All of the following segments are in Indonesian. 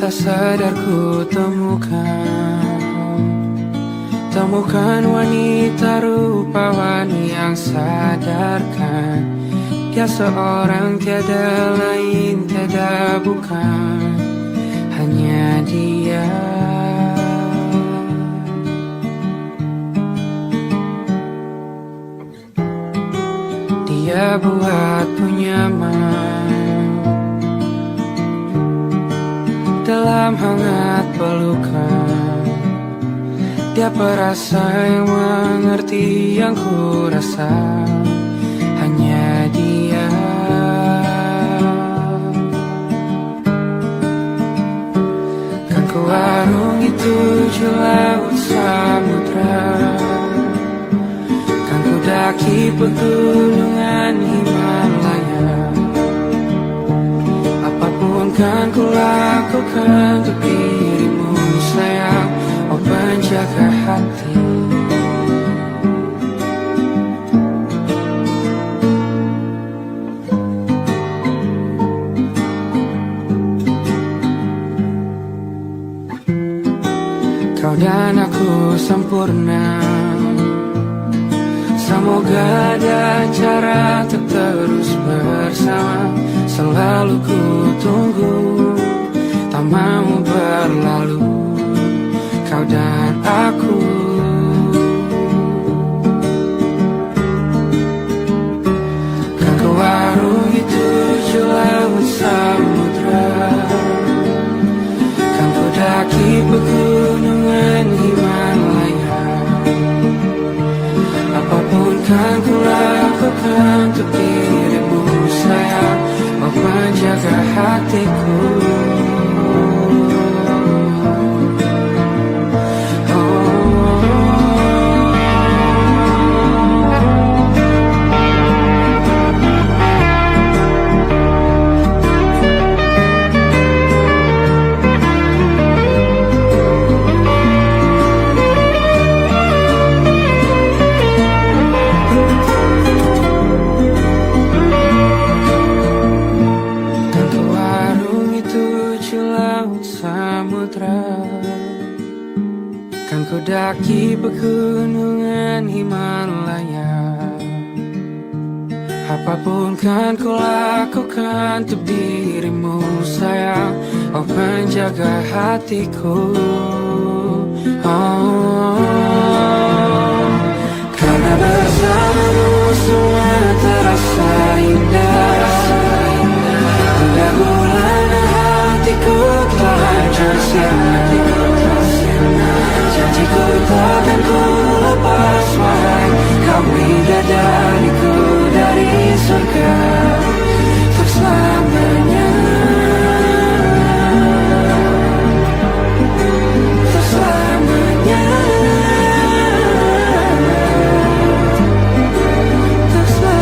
Tak sadar ku temukan wanita rupawan yang sadarkan dia seorang tiada lain, tiada bukan, hanya dia. Dia buatku nyaman dalam hangat pelukan. Dia perasa yang mengerti yang ku rasa, hanya dia. Kan ku arungi 7 laut samudra, kan ku daki pegunungan Himalaya. Apapun kan ku lakukan untuk dirimu sayang, oh penjaga hati. dan aku sempurna. Semoga ada cara untuk terus bersama. Selalu ku tunggu, tak mau berlalu, kau dan aku. Kan ku warungi tujuh laut samudra, kan ku daki pegunungan Himalaya. Apapun kan ku lakukan untuk dirimu sayang, oh penjaga hatiku. Kan ku daki pegunungan Himalaya. Apapun kan ku lakukan untuk dirimu sayang, oh penjaga hatiku. Oh, karena bersamamu semua terasa indah. Bila gulana hatiku telah hancur hatiku. Janjiku takkan ku lepas, wahai kau bidadariku dari surga untuk selamanya, untuk selamanya, untuk selamanya.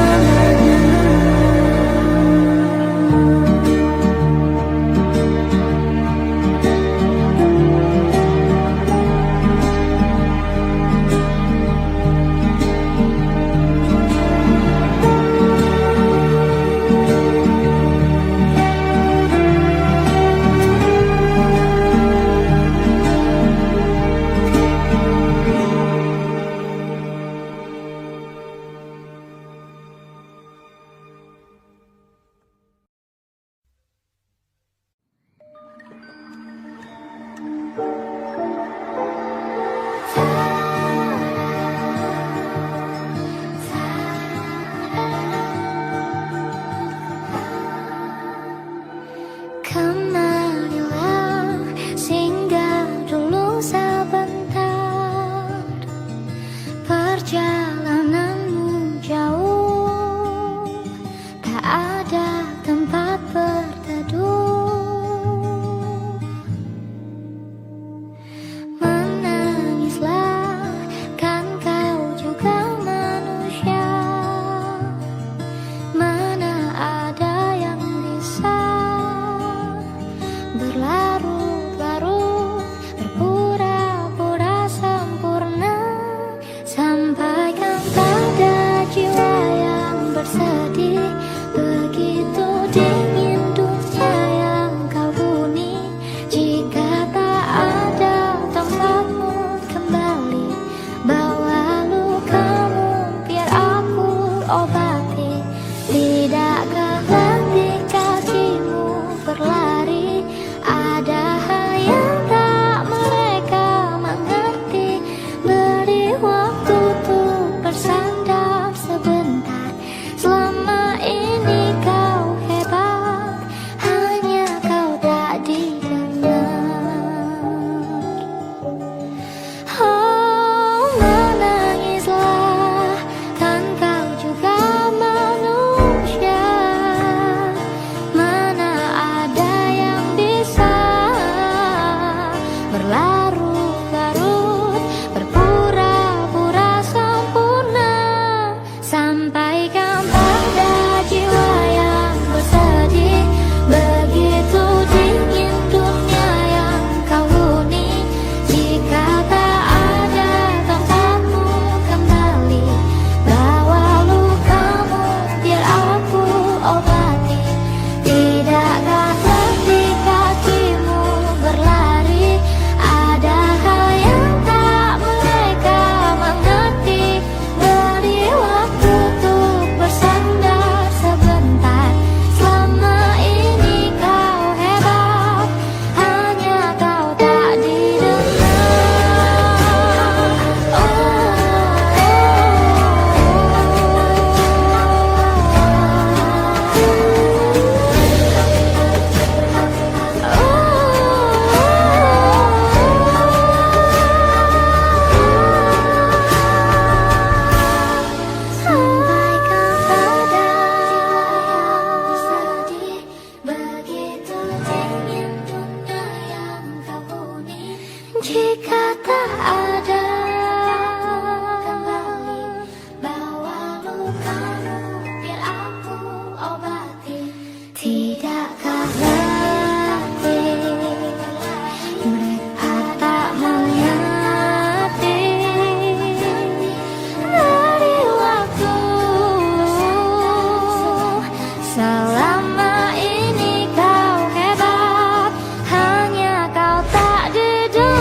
Selama ini kau hebat, hanya kau tak didengar.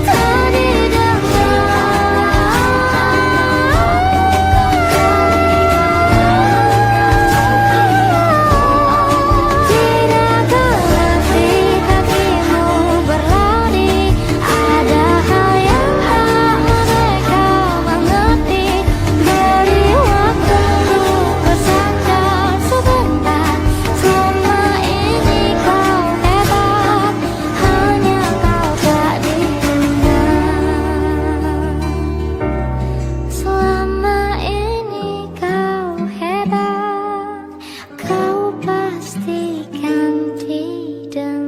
Tak didengar. Tidak mengerti hatimu berlari. Ada hal yang tak mereka mengerti. Beri waktu untuk bersandar sebentar. Selama ini kau hebat, hanya kau tak didengar. Selama ini kau hebat, kau pastikan didengar.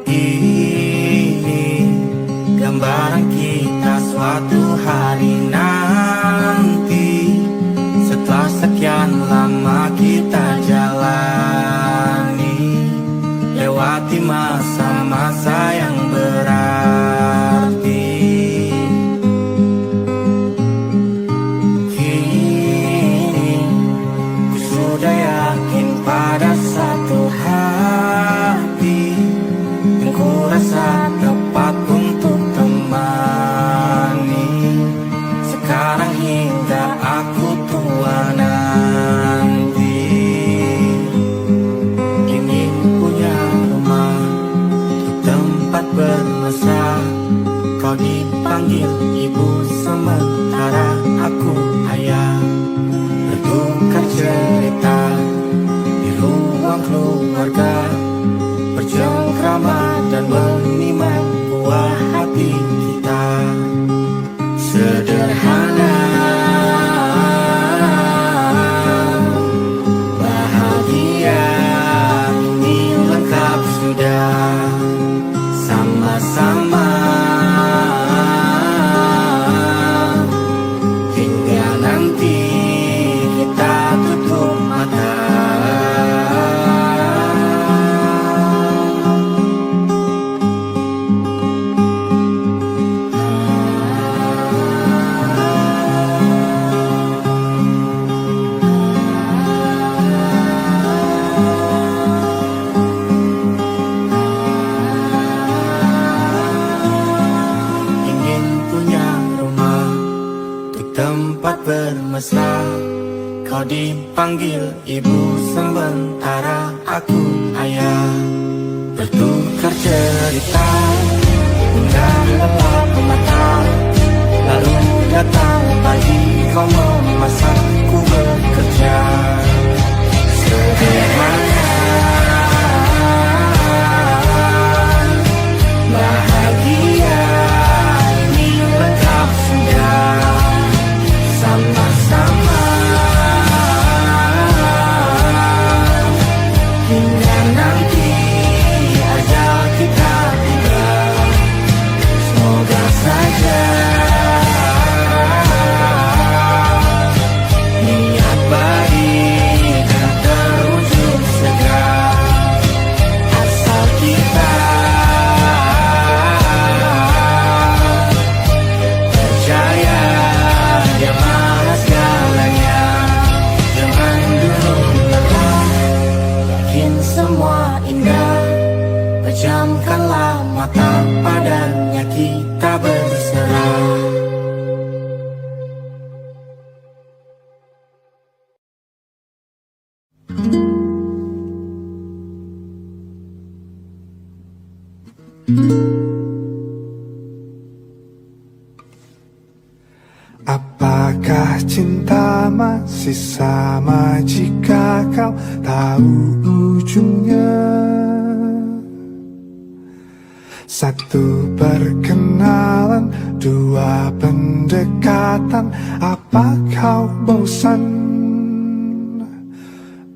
Ini gambaran kita suatu hari nanti. Setelah sekian lama kita jalani, lewati masa-masa yang berarti. Kini ku sudah yakin pada satu hati yang ku rasa tepat untuk temani. Sekarang hingga aku tua nanti, ingin punya rumah untuk tempat bermesra. Kau dipanggil ibu sementara aku ayah, bertukar cerita di ruang keluarga, bercengkrama dan menimang buah hati kita. Sederhana, bahagia, ini lengkap sudah. Sama-sama hingga nanti kita tutup mata. Ingin punya rumah untuk tempat bermesra. Kau dipanggil ibu sementara aku ayah, bertukar cerita hingga gelap mata. Lalu datang pagi kau memasakku bekerja. Sederhana, bahagia, ini lengkap sudah. Sama-sama hingga nanti ajal kita tiba. Semoga saja niat baik dan terwujud segera, asal kita percaya Dia Maha segalanya. Jangan dulu lelah, yakin semua indah. Pejamkanlah mata, padanya kita berserah. Apakah cinta masih sama jika kau tahu ujungnya? Satu perkenalan, dua pendekatan, apa kau bosan?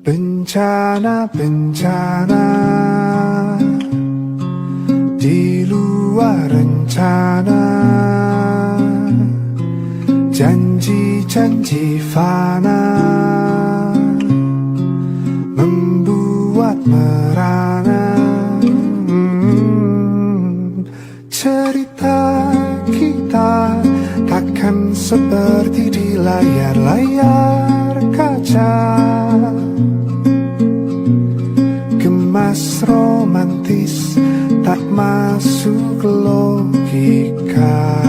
Bencana-bencana di luar rencana. Janji-janji fana membuat merana. Cerita kita takkan seperti di layar-layar kaca. Gemas romantis tak masuk logika.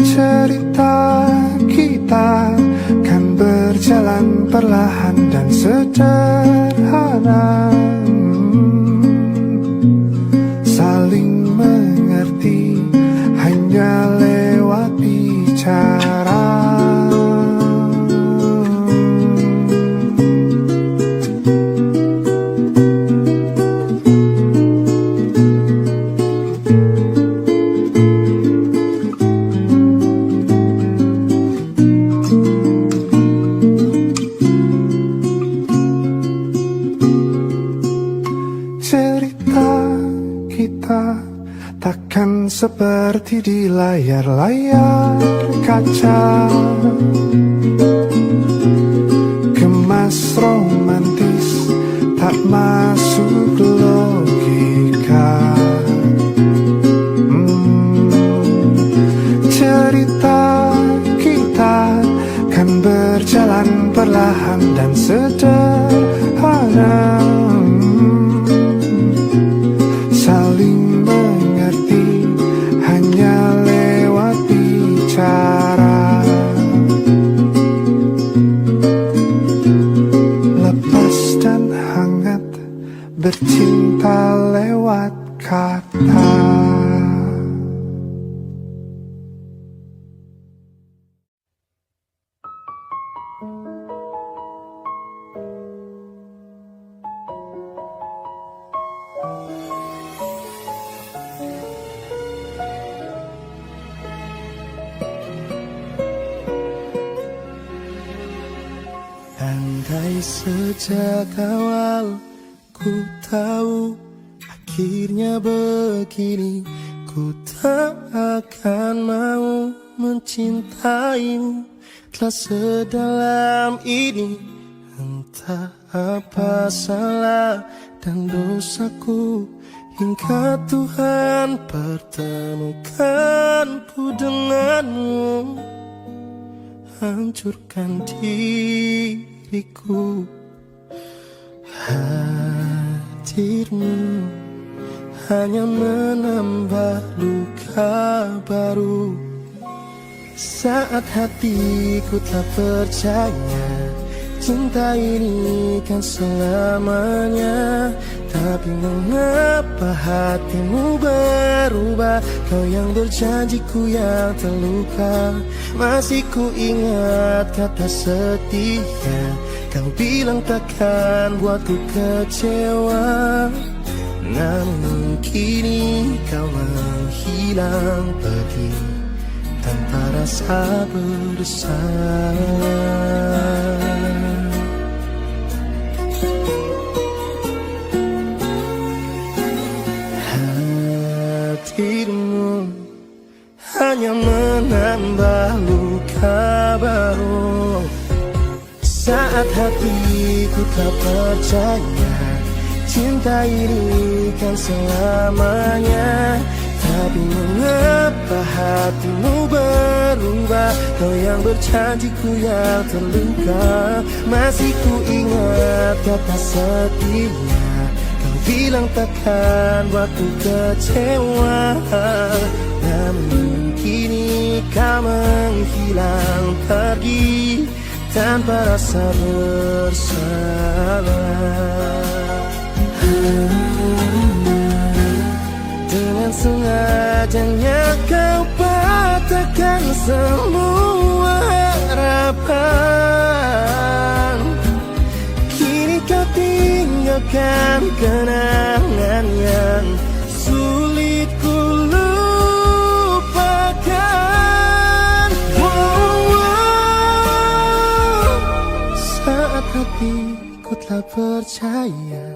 Cerita kita kan berjalan perlahan dan sederhana. Saling mengerti hanya lewat bicara. Takkan seperti di layar-layar kaca. Gemas romantis tak masuk logika. Cerita kita kan berjalan perlahan dan sederhana. Saling mengerti hanya lewat bicara. Lepas dan hangat bercinta lewat kata. Andai sejak awal ku tahu akhirnya begini, ku tak akan mau mencintaimu telah sedalam ini. Entah apa salah dan dosaku, hingga Tuhan pertemukanku denganmu. Hancurkan diriku, hadirmu hanya menambah luka baru. Saat hatiku tak percaya cinta ini kan selamanya, tapi mengapa hatimu berubah? Kau yang berjanjiku yang terluka. Masih ku ingat kata setia, kau bilang takkan buatku kecewa. Namun kini kau menghilang pergi tanpa rasa bersalah. Hadirmu hanya menambah luka baru. Saat hatiku tak percaya cinta ini kan selamanya, tapi mengapa hatimu berubah? Kau yang berjanjiku yang terluka. Masih ku ingat kata setia, kau bilang takkan buatku kecewa. Namun kini kau menghilang pergi tanpa rasa bersalah. Dengan sengajanya kau patahkan semua harapan. Kini kau tinggalkan kenangan yang sulit ku lupakan. Saat hatiku telah percaya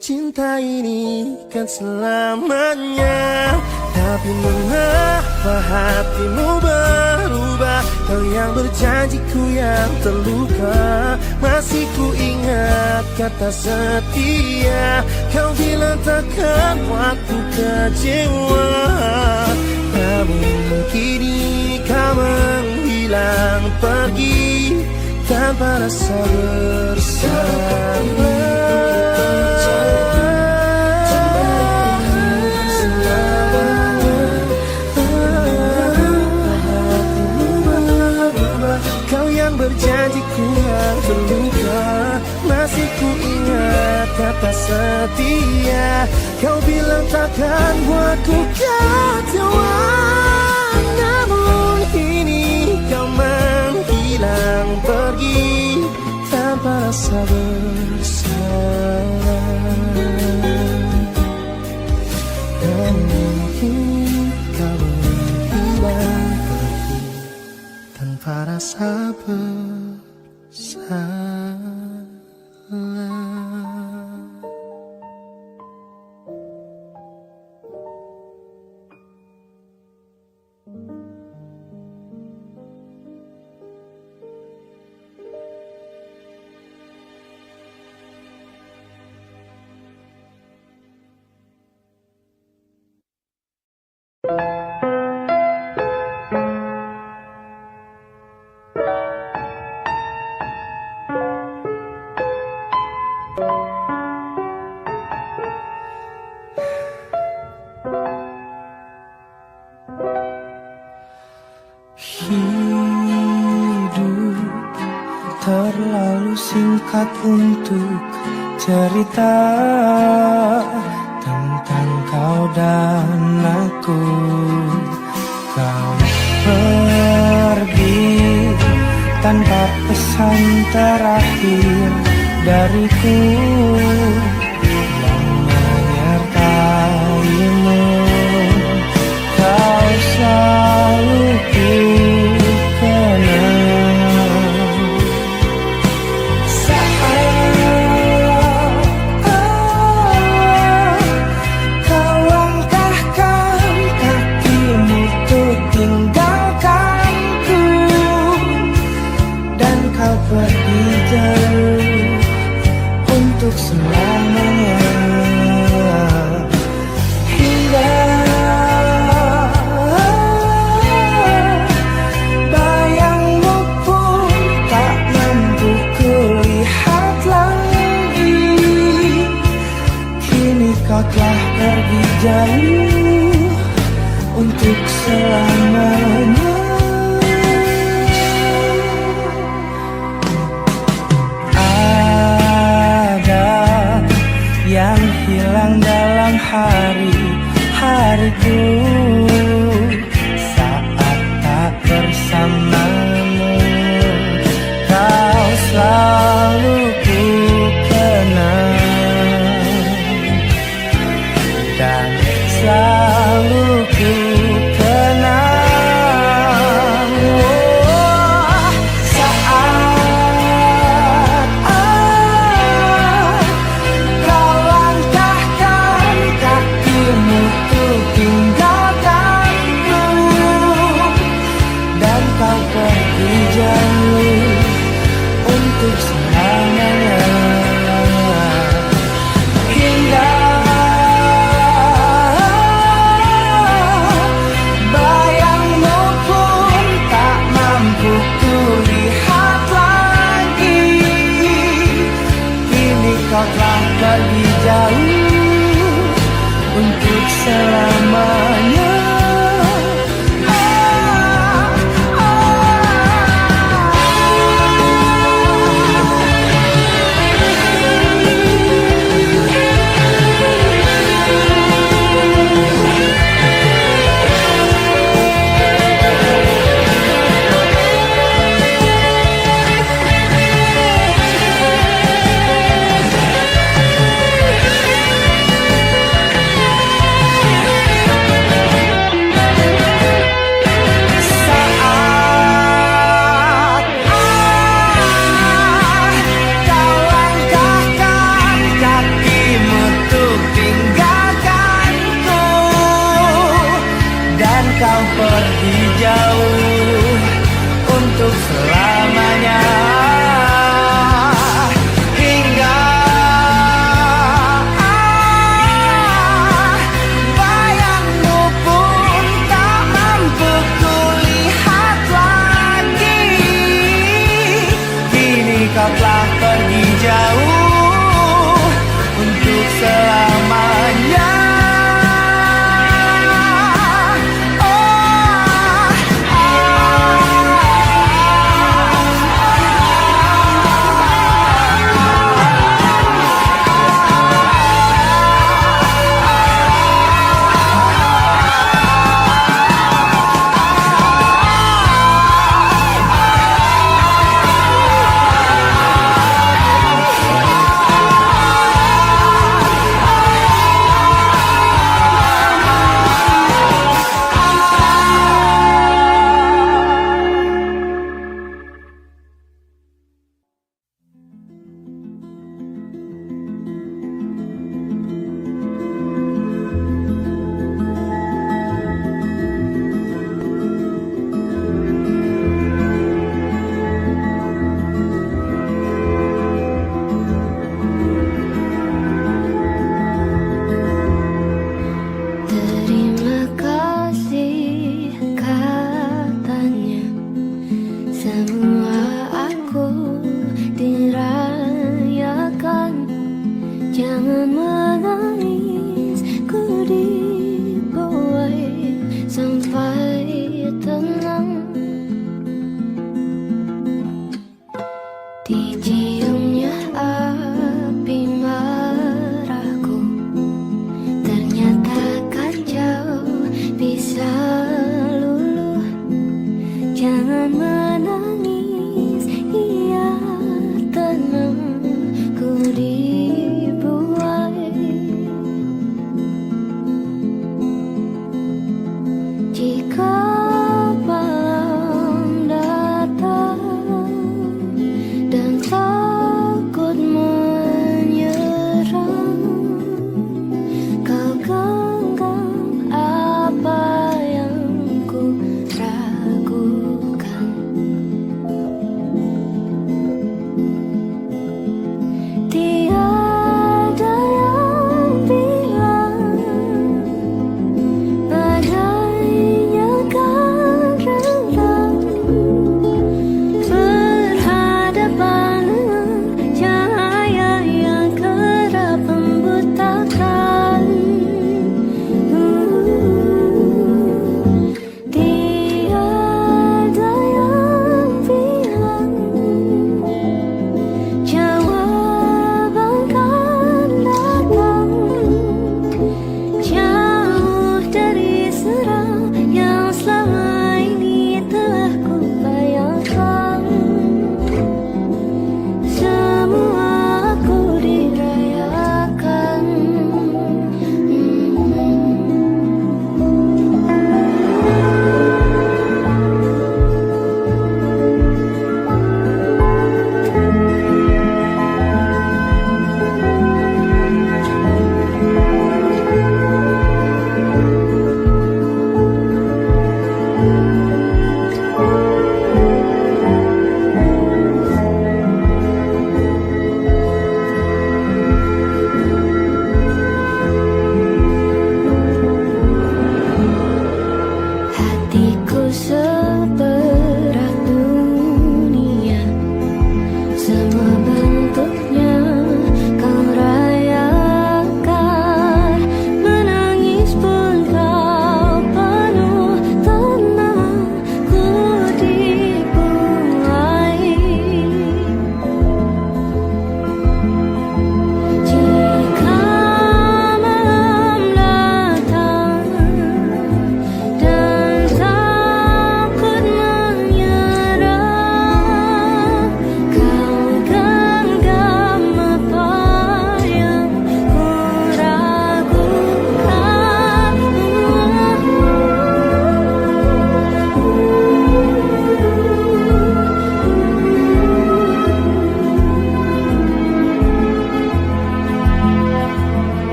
cinta ini kan selamanya. Tapi mengapa hatimu berubah? Kau yang berjanjiku yang terluka. Masih ku ingat kata setia. Kau bilang takkan buatku kecewa. Namun kini kau menghilang pergi tanpa rasa bersama. Kau yang berjanjiku yang terluka. Masih ku ingat kata setia. Kau bilang takkan buatku kecewa. Namun kini kau menghilang pergi tanpa rasa bersalah. Mungkin kau menghilang pergi tanpa rasa bersalah. Hidup terlalu singkat untuk cerita tentang kau dan aku. Kau pergi tanpa pesan terakhir dariku yang menyertaimu. Kau selalu ku kenang saat kau langkahkan kakimu untuk tinggalkanku, dan kau pergi jauh untuk selamanya. Kau telah pergi jauh untuk selamanya. Ada yang hilang dalam hari-hariku saat tak bersamamu. Kau selalu ku kenang dan selalu ku kenang. Saat kau langkahkan kakimu untuk tinggalkanku, dan kau pergi jauh untuk selamanya. Hingga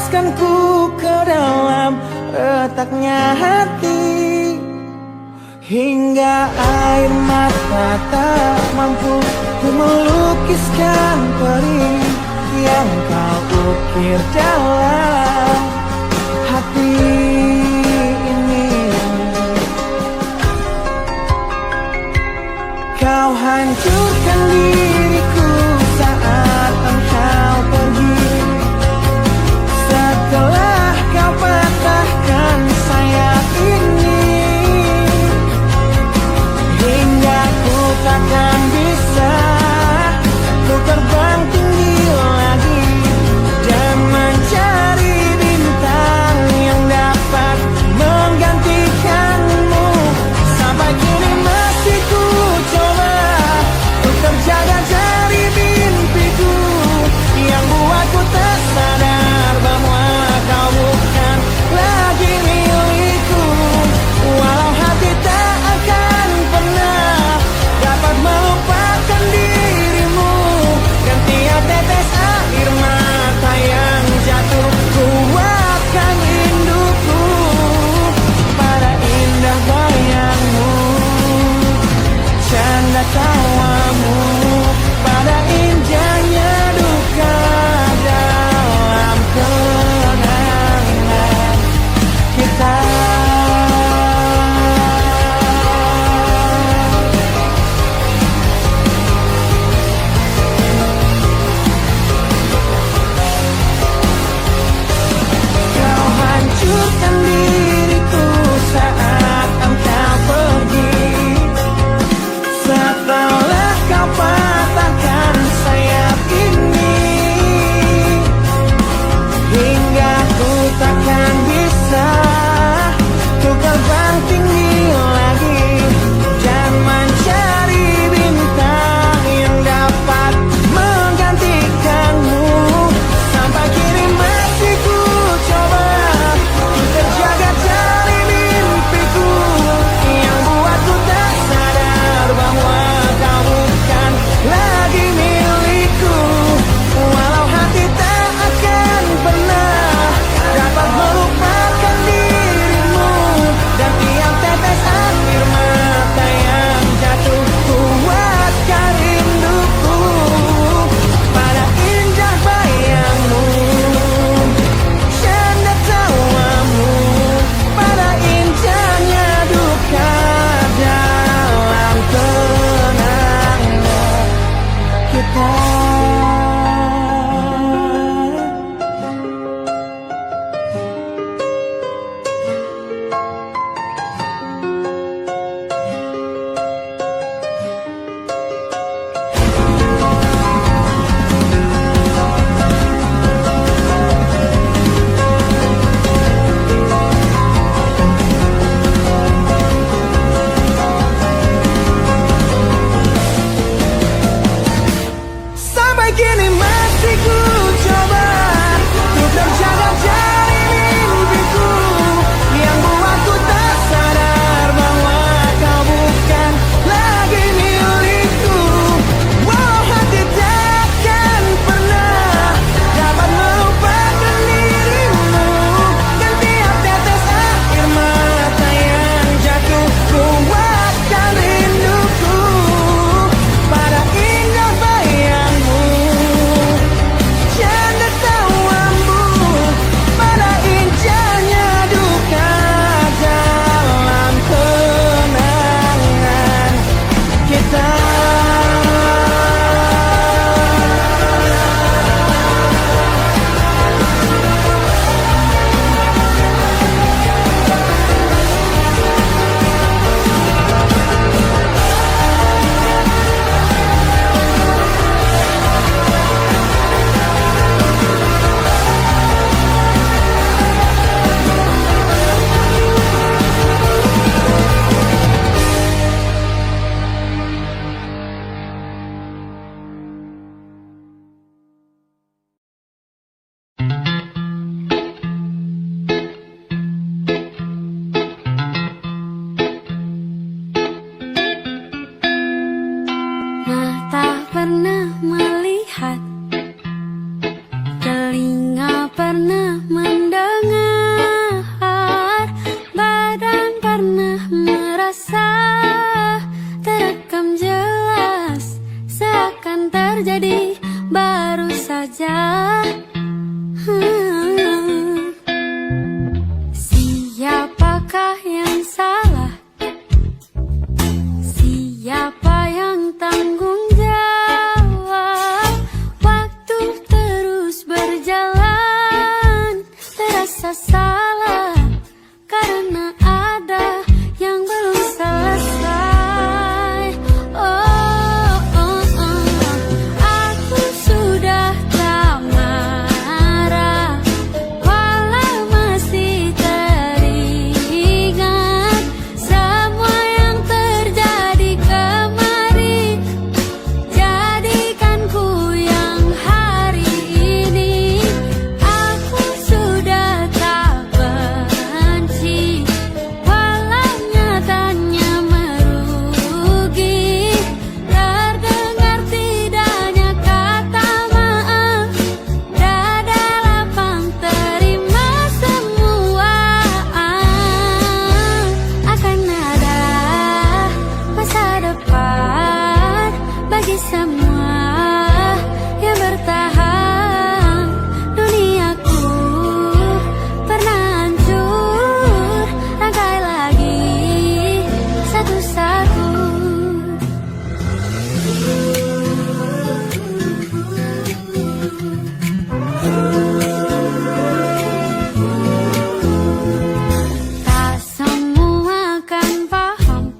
menjebloskanku ke dalam retaknya hati, hingga air mata tak mampu untuk melukiskan perih yang kau ukir dalam hati ini. Kau hancurkan diriku saat engkau pergi, setelah kau patahkan sayap ini, hingga ku takkan bisa ku terbang tinggi lagi dan mencari bintang yang dapat menggantikanmu. Sampai kini masih ku coba untuk terjaga dari mimpiku yang buatku tersadar bahwa kau bukan lagi milikku. Walau hati tak akan pernah dapat melupakan dirimu, dan tiap tetes air mata yang jatuh kuatkan rinduku pada indah bayangmu, canda tawamu, pada indahnya duka dalam kenangan kita. Kau hancurkan diriku saat engkau pergi, setelah terasa, terekam jelas, seakan terjadi baru saja. Siapakah yang salah? Siapa yang tanggung jawab? Waktu terus berjalan, terasa salah karena ada yang belum selesai. Aku sudah tak marah, walau masih teringat semua yang terjadi kemarin. Jadikan ku yang hari ini. Aku sudah tak benci, walau nyatanya merugi. Terdengar tidaknya kata maaf, dada lapang terima semua. Akan ada masa depan bagi semua yang bertahan. Duniaku pernah hancur, rangkai lagi satu-satu. Tak semua kan paham,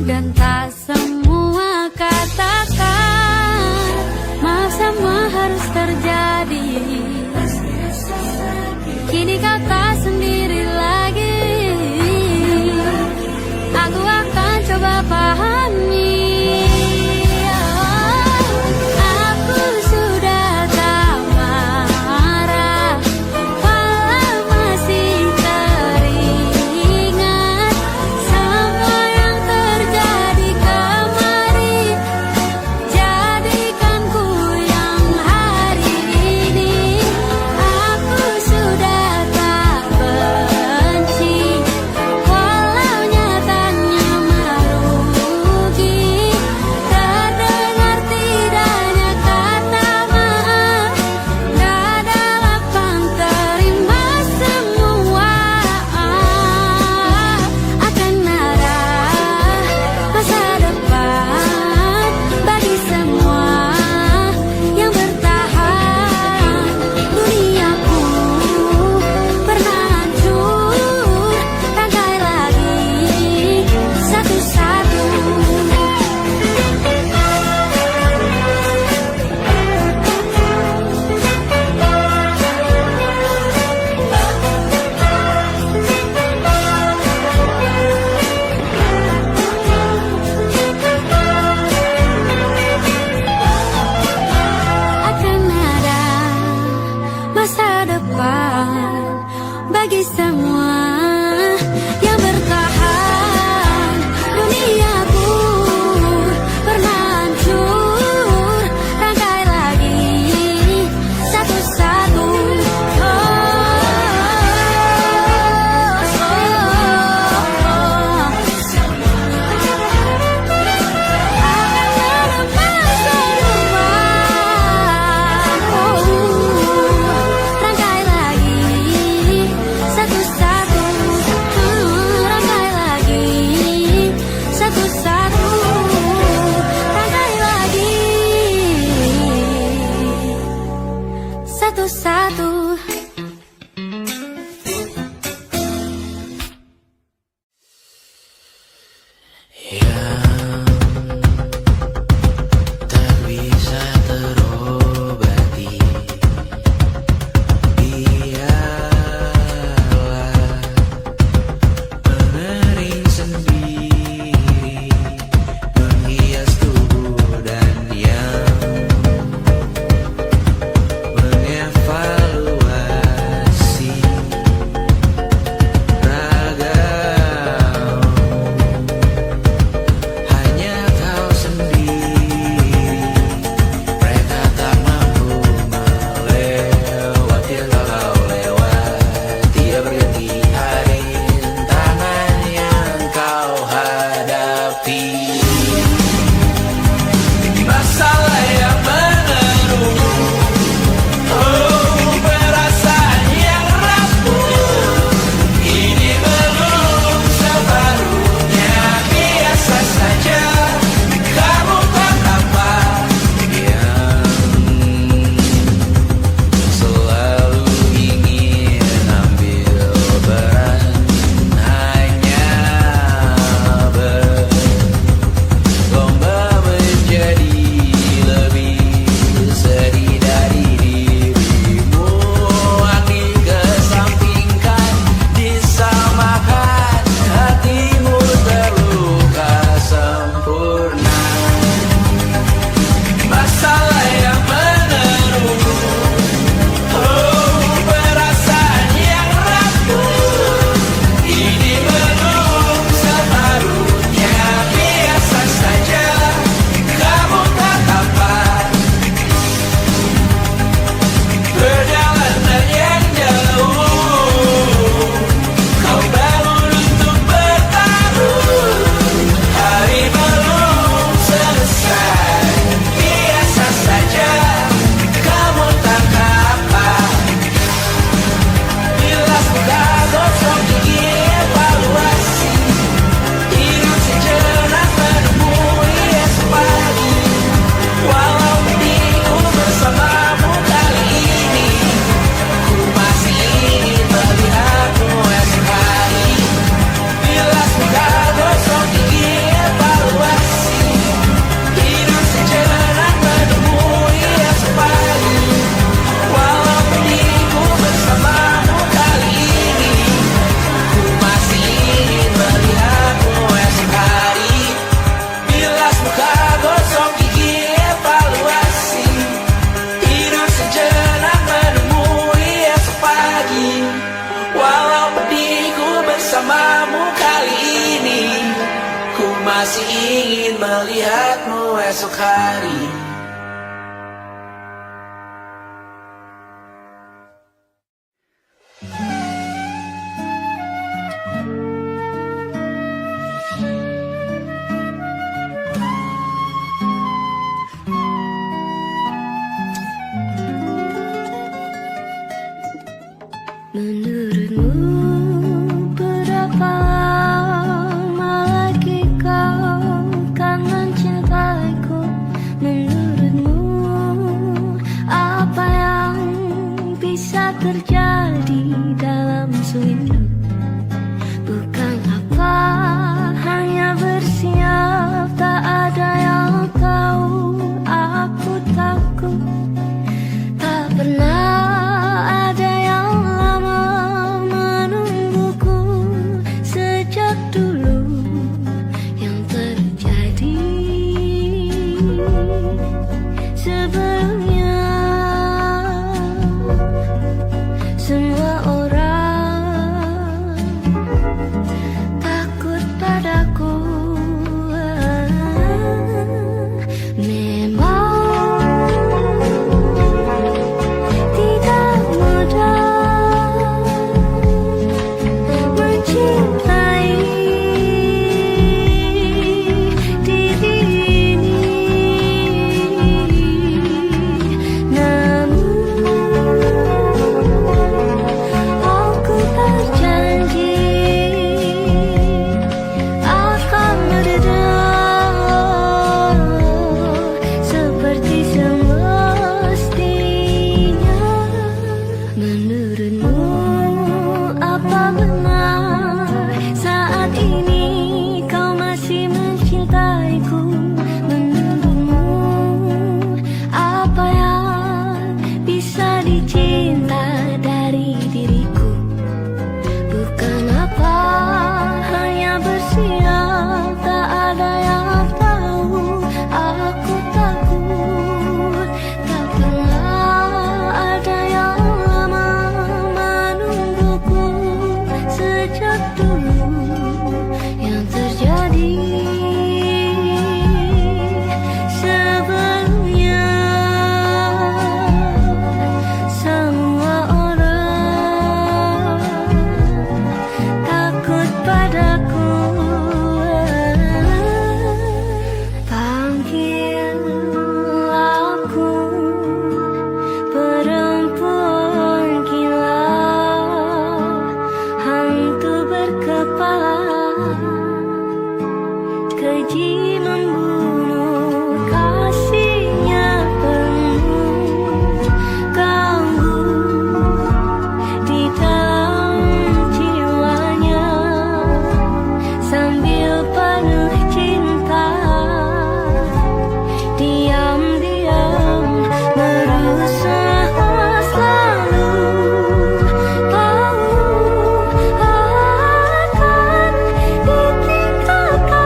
dan tak semua katakan maaf, semua harus terjadi. Kini kau tak sendiri lagi, aku akan coba pahami. Aku sudah tak marah, walau masih teringat semua yang terjadi kemarin. masih ingin melihatmu esok hari. Menurutmu berapa lama lagi kau kan mencintaiku? Menurutmu apa yang bisa terjadi dalam suatu? Bukan apa hanya bersiap, tak ada yang tahu. Aku takut tak pernah ada yang lama menungguku sejak dulu. Yang terjadi sebelumnya, semua orang takut padaku. Memang tidak mudah mencintai diri ini, namun aku berjanji akan meredam seperti semestinya. Menurutmu apa benar saat ini kau masih mencintaiku? Menurutmu apa yang bisa dicinta dari diriku? Bukan apa hanya bersiap, tak ada yang tahu. Aku takut tak pernah ada yang lama menungguku sejak dulu. Yang terjadi sebelumnya, semua orang takut padaku. Panggil aku perempuan gila, hantu berkepala keji membunuh, kasihnya penuh ganggu di dalam jiwanya, sambil penuh cinta diam-diam berusaha selalu tahu akan ditinggalkan.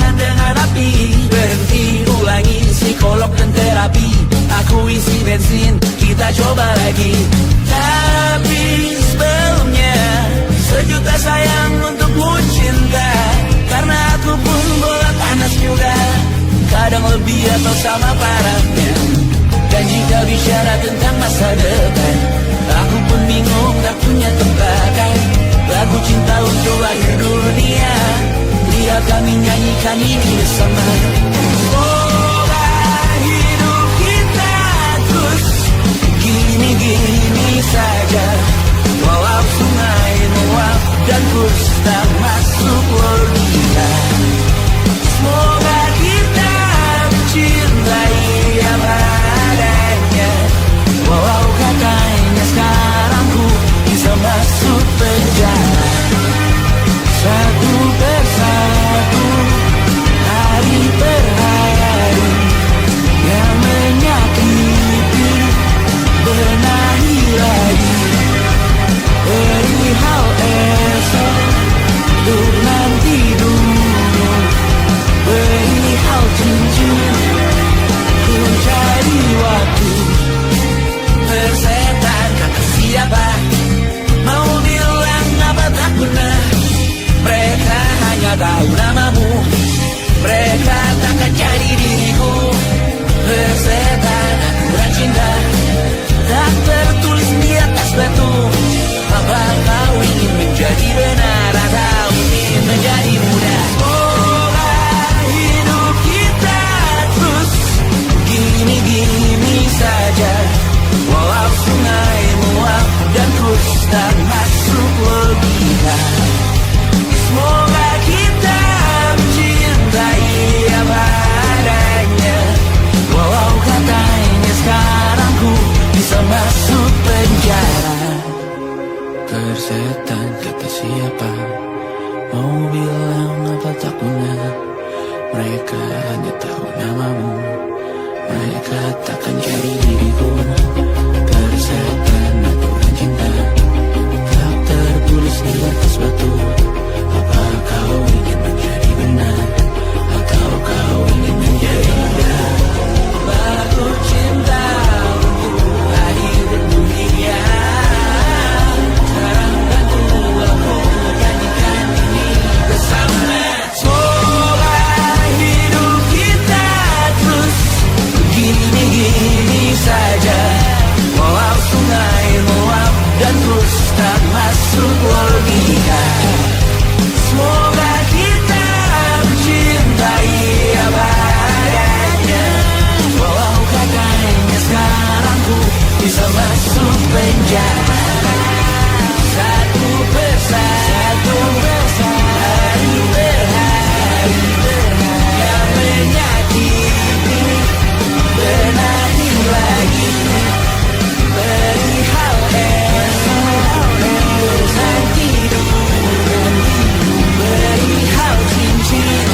jangan dengan api. Berhenti, ulangi psikolog dan terapi. Aku isi bensin, kita coba lagi. Tapi sebelumnya, sejuta sayang untukmu cinta. Karena aku pun bola panas juga, kadang lebih atau sama parahnya. Dan jika bicara tentang masa depan, aku pun bingung tak punya tembakan. Lagu cinta untuk akhir dunia, lihat kami nyanyikan ini bersama. Semoga hidup kita terus gini-gini saja, walau sungai meluap dan terus tak masuk logika. Semoga kita mencintai apa adanya, walau katanya sekarang ku bisa masuk penjara. Satu persatu, hari per hari, yang menyakiti benahi lagi. Perihal esok, untuk nanti dulu. Perihal cincin, ku cari waktu. Persetan kata siapa, mau bilang apa tak guna. Mereka hanya tahu namamu, mereka takkan jadi diriku. Persetan aturan cinta, tak tertulis di atas batu. Apa kau ingin menjadi benar atau ingin menjadi muda? Semoga hidup kita terus gini-gini saja, walau sungai meluap dan terus tak masuk logika. Semoga kita mencintai apa adanya, walau katanya sekarang ku bisa masuk penjara. Persetan kata siapa, mau bilang apa tak guna. Mereka hanya tahu namamu, mereka takkan jadi diriku. Persetan aturan cinta, tak tertulis di atas batu. Apa kau ingin menjadi benar, atau kau ingin menjadi muda? Lagu cinta untuk akhir dunia, sekarang bantu aku nyanyikan ini bersama. Semoga hidup kita terus gini-gini saja, walau sungai meluap dan terus tak masuk logika. Semoga kita mencintai apa adanya, walau katanya sekarang ku bisa masuk penjara. Satu persatu, hari per hari, yang menyakiti benahi lagi. Perihal esok, nanti dulu. Perihal cincin,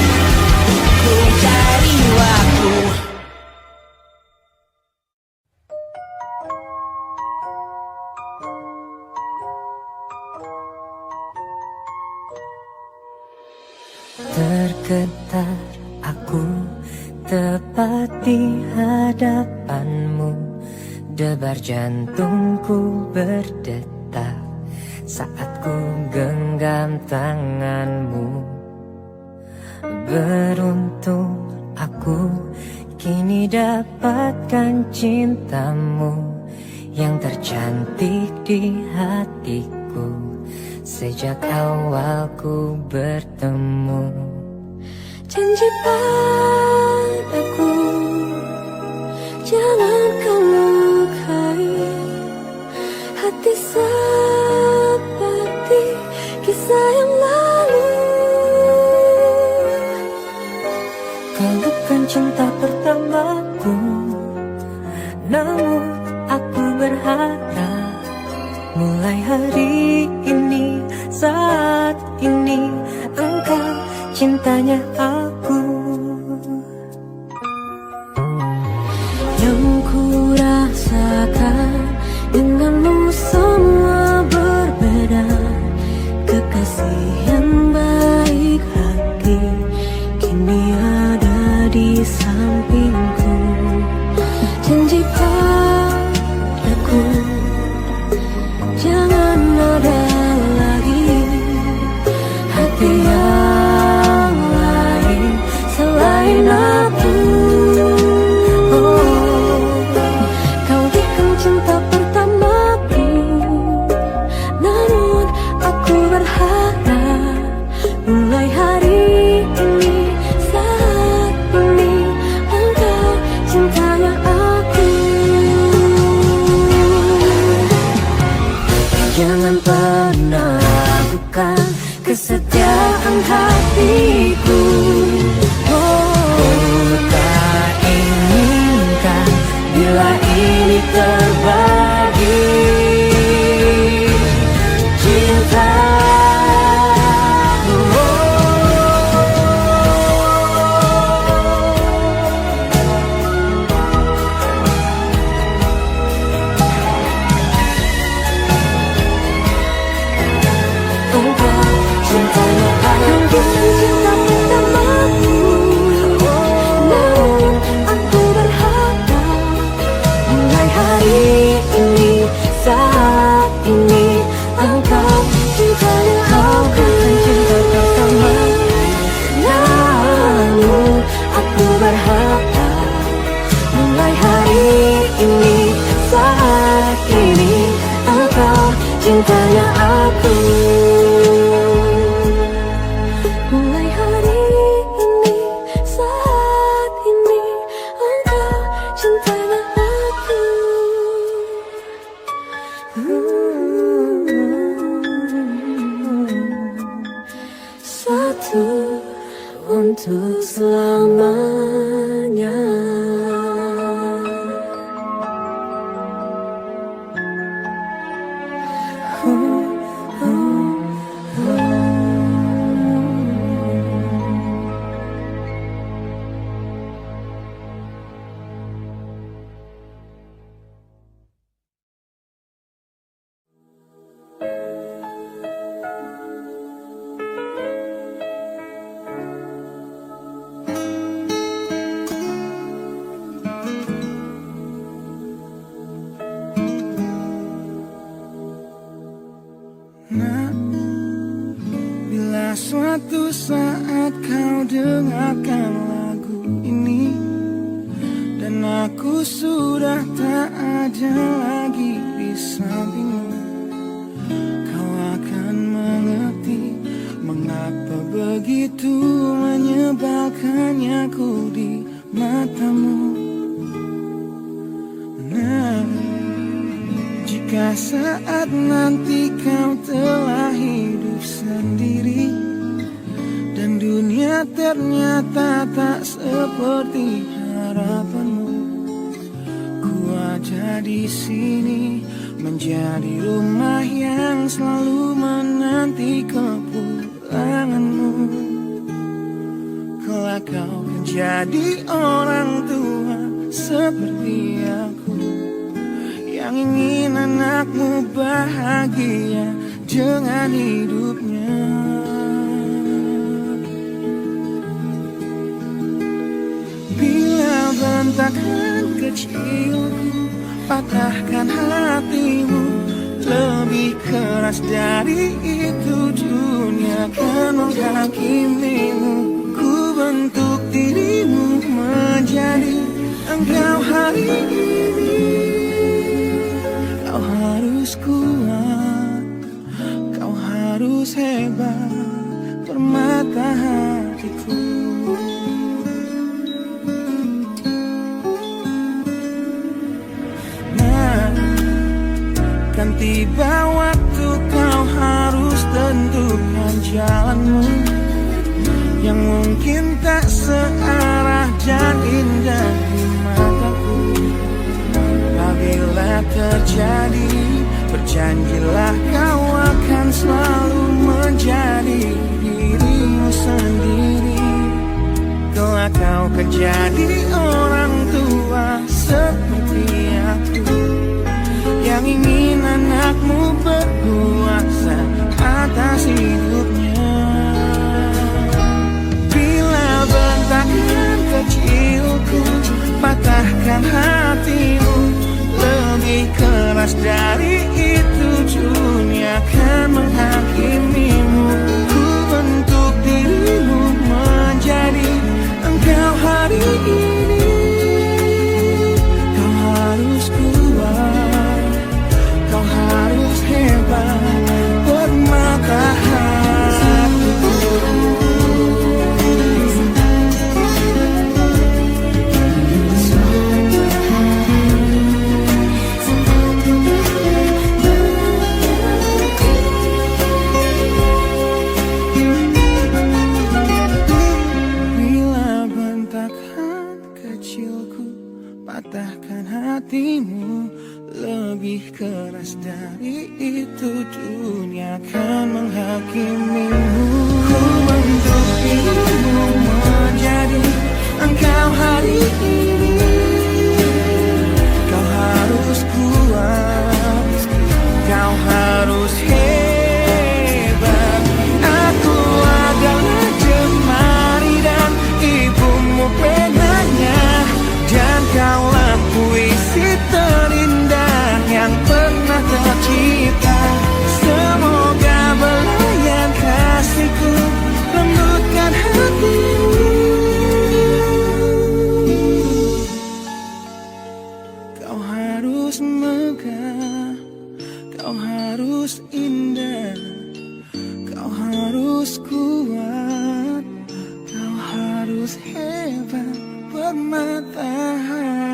ku cari waktu. Tergetar aku tepat di hadapanmu. Debar jantungku berdetak saat ku genggam tanganmu. Beruntung aku kini dapatkan cintamu yang tercantik di hatiku sejak awal ku bertemu. Janji padaku, jangan kau lukai hati seperti kisah yang lalu. Kau bukan cinta pertamaku, namun aku berharap mulai hari ini, saat ini engkau cintanya aku. Yang ku rasakan denganmu semua berbeda. Kekasih yang baik hati kini kesetiaan hatiku. Oh, tak inginkan bila ini terbagi cinta. Cintanya aku. Mulai hari ini, saat ini, engkau cintanya aku. Satu untuk selamanya. Nah, bila suatu saat kau dengarkan lagu ini dan aku sudah tak ada lagi di sampingmu, kau akan mengerti mengapa begitu menyebalkannya ku di matamu. Nah, jika saat nanti kau telah hidup sendiri dan dunia ternyata tak seperti harapanmu, ku ada di sini menjadi rumah yang selalu menanti kepulanganmu. Kelak kau menjadi orang tua seperti aku, yang ingin anakmu bahagia dengan hidupnya. Bila bentakan kecilku patahkan hatimu, lebih keras dari itu dunia akan menghakimimu. Ku bentuk dirimu menjadi engkau hari ini. Kau harus kuat, kau harus hebat, permata hatiku. Nah, kan tiba waktu kau harus tentukan jalanmu, yang mungkin tak searah dan indah di mataku. Bila terjadi, berjanjilah kau akan selalu menjadi dirimu sendiri. Kelak kau akan jadi orang tua seperti aku, yang ingin anakmu berkuasa atas hidupnya. Bila bentakan kecilku patahkan hatimu, lebih keras dari itu dunia akan menghakimimu. Ku bentuk dirimu menjadi engkau hari ini. Kau harus kuat, kau harus hebat, permata hatiku. harus kuat, kau harus hebat bermata hati.